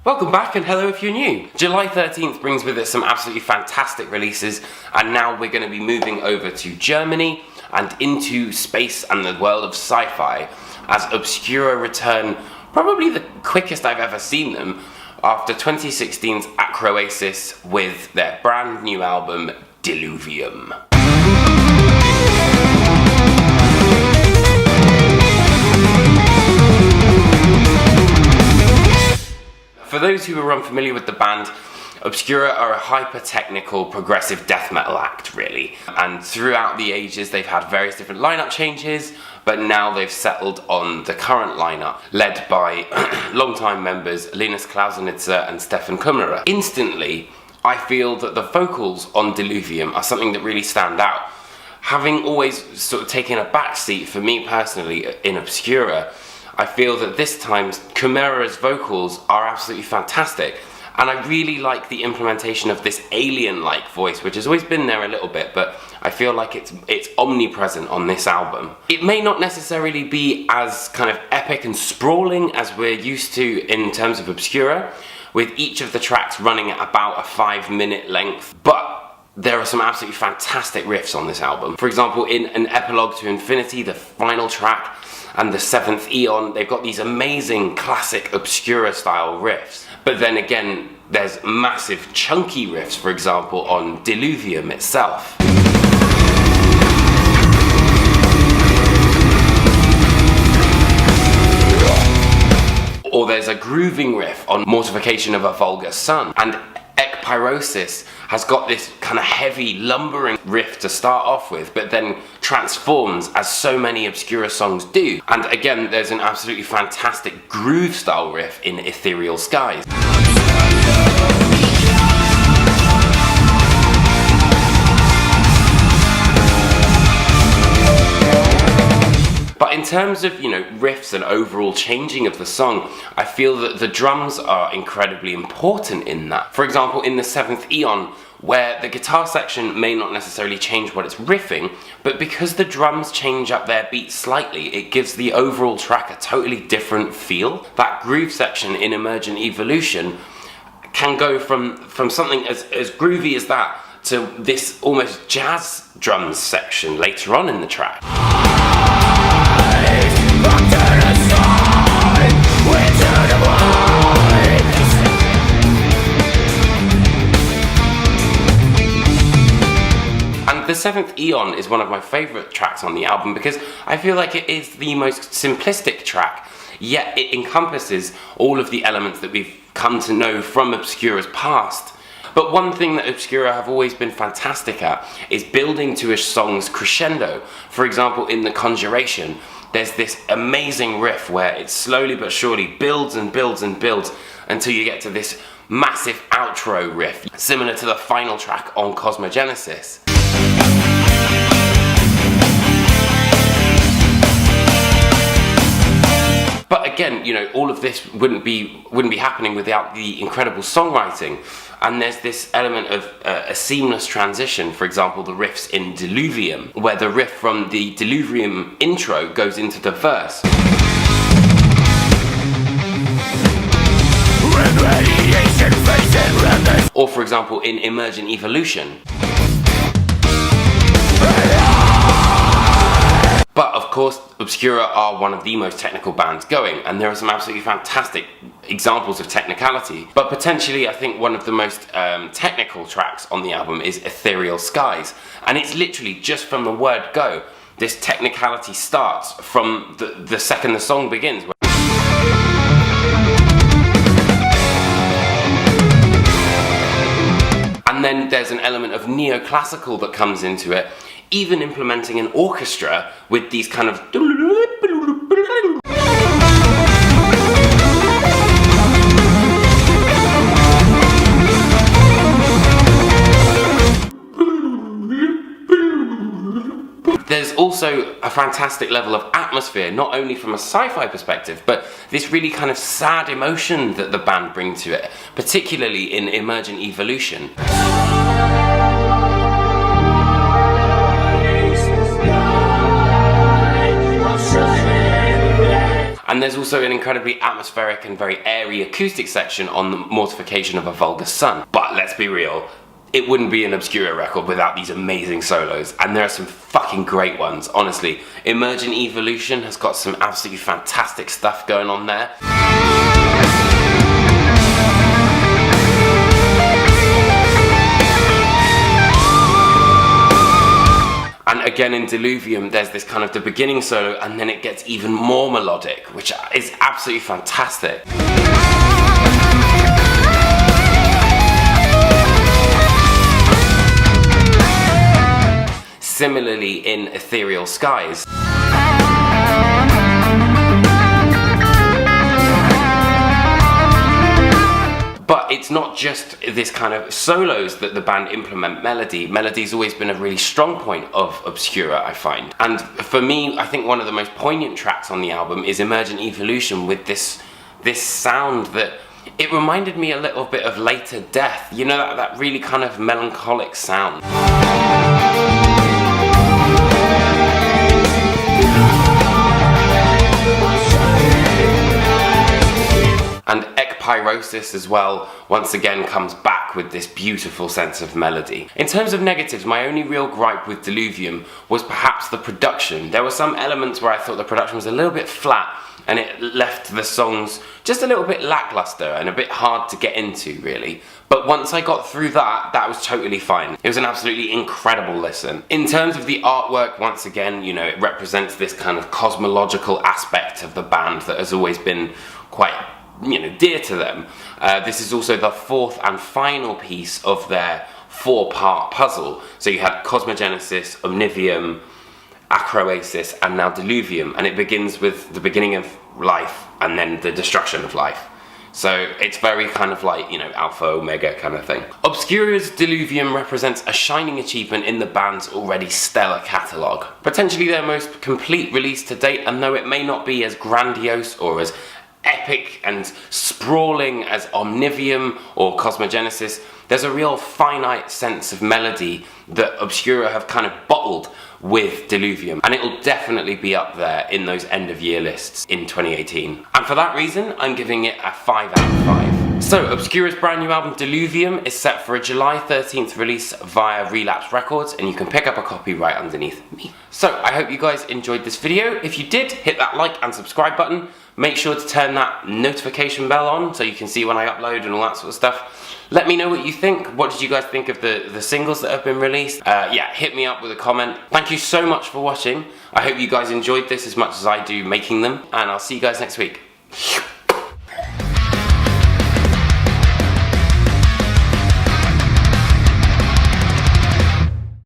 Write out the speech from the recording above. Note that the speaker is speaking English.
Welcome back and hello if you're new. July 13th brings with it some absolutely fantastic releases, and now we're going to be moving over to Germany and into space and the world of sci-fi as Obscura return, probably the quickest I've ever seen them, after 2016's Acroasis with their brand new album Diluvium. For those who are unfamiliar with the band, Obscura are a hyper-technical progressive death metal act, really. And throughout the ages they've had various different lineup changes, but now they've settled on the current lineup, led by longtime members Linus Klausenitzer and Stefan Kummerer. Instantly, I feel that the vocals on Diluvium are something that really stand out. Having always sort of taken a backseat for me personally in Obscura, I feel that this time Kummerer's vocals are absolutely fantastic, and I really like the implementation of this alien-like voice, which has always been there a little bit, but I feel like it's omnipresent on this album. It may not necessarily be as kind of epic and sprawling as we're used to in terms of Obscura, with each of the tracks running at about a 5-minute length, but there are some absolutely fantastic riffs on this album. For example, in An Epilogue to Infinity, the final track, and the Seventh Eon, they've got these amazing classic Obscura style riffs. But then again, there's massive chunky riffs, for example, on Diluvium itself. Or there's a grooving riff on Mortification of a Vulgar Son. And Ekpyrosis has got this kind of heavy lumbering riff to start off with, but then transforms as so many Obscura songs do. And again, there's an absolutely fantastic groove style riff in Ethereal Skies. But in terms of, riffs and overall changing of the song, I feel that the drums are incredibly important in that. For example, in the Seventh Eon, where the guitar section may not necessarily change what it's riffing, but because the drums change up their beat slightly, it gives the overall track a totally different feel. That groove section in Emergent Evolution can go from something as groovy as that to this almost jazz drums section later on in the track. And the Seventh Eon is one of my favourite tracks on the album because I feel like it is the most simplistic track, yet it encompasses all of the elements that we've come to know from Obscura's past. But one thing that Obscura have always been fantastic at is building to a song's crescendo. For example, in The Conjuration, there's this amazing riff where it slowly but surely builds and builds and builds until you get to this massive outro riff, similar to the final track on Cosmogenesis. But again, all of this wouldn't be happening without the incredible songwriting. And there's this element of a seamless transition, for example, the riffs in Diluvium, where the riff from the Diluvium intro goes into the verse. Or for example, in Emergent Evolution. But of course, Obscura are one of the most technical bands going, and there are some absolutely fantastic examples of technicality. But potentially, I think one of the most technical tracks on the album is Ethereal Skies. And it's literally just from the word go, this technicality starts from the second the song begins. And then there's an element of neoclassical that comes into it, even implementing an orchestra with these kind of... There's also a fantastic level of atmosphere, not only from a sci-fi perspective, but this really kind of sad emotion that the band bring to it, particularly in Emergent Evolution. And And there's also an incredibly atmospheric and very airy acoustic section on the Mortification of a Vulgar Sun. But let's be real, it wouldn't be an Obscura record without these amazing solos, and there are some fucking great ones, honestly. Emergent Evolution has got some absolutely fantastic stuff going on there. And again in Diluvium, there's this kind of the beginning solo, and then it gets even more melodic, which is absolutely fantastic. Similarly in Ethereal Skies. But it's not just this kind of solos that the band implement melody. Melody's always been a really strong point of Obscura, I find. And for me, I think one of the most poignant tracks on the album is Emergent Evolution, with this sound that it reminded me a little bit of Later Death. You know, that really kind of melancholic sound. And Ekpyrosis as well, once again, comes back with this beautiful sense of melody. In terms of negatives, my only real gripe with Diluvium was perhaps the production. There were some elements where I thought the production was a little bit flat, and it left the songs just a little bit lackluster and a bit hard to get into, really. But once I got through that was totally fine. It was an absolutely incredible listen. In terms of the artwork, once again, you know, it represents this kind of cosmological aspect of the band that has always been quite, you know, dear to them. This is also the fourth and final piece of their 4-part puzzle. So you had Cosmogenesis, Omnivium, Acroasis, and now Diluvium, and it begins with the beginning of life and then the destruction of life. So it's very kind of like, you know, Alpha, Omega kind of thing. Obscura's Diluvium represents a shining achievement in the band's already stellar catalogue. Potentially their most complete release to date, and though it may not be as grandiose or as epic and sprawling as Omnivium or Cosmogenesis, there's a real finite sense of melody that Obscura have kind of bottled with Diluvium, and it'll definitely be up there in those end of year lists in 2018. And for that reason, I'm giving it a 5 out of 5. So, Obscura's brand new album Diluvium is set for a July 13th release via Relapse Records, and you can pick up a copy right underneath me. So, I hope you guys enjoyed this video. If you did, hit that like and subscribe button. Make sure to turn that notification bell on so you can see when I upload and all that sort of stuff. Let me know what you think. What did you guys think of the singles that have been released? Yeah, hit me up with a comment. Thank you so much for watching. I hope you guys enjoyed this as much as I do making them, and I'll see you guys next week.